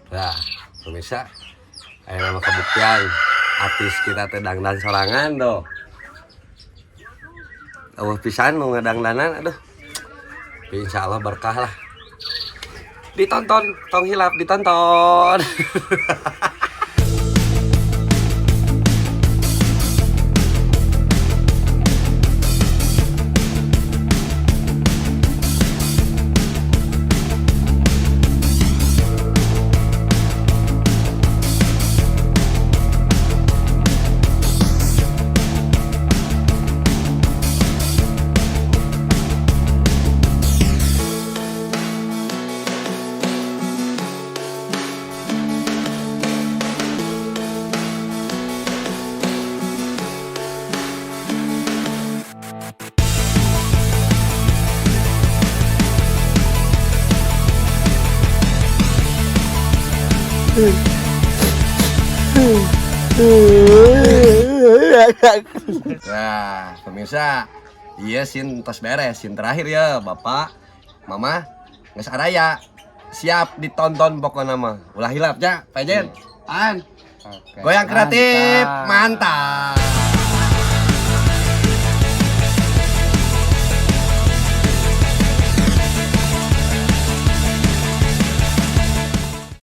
Nah, pemirsa, ayo nama kebuktian artis kita teh dangdan sorangan doh. Pisan nu ngedangdanan, aduh. Insya Allah berkah lah. Ditonton, tong hilap ditonton. Nah, pemirsa, iya sin tos beres, sin terakhir ya, Bapak, Mama, nges araya, siap ditonton pokoknya mah. Ulah hilap ya, Pak Jen, An, Oke, goyang kreatif, mantap.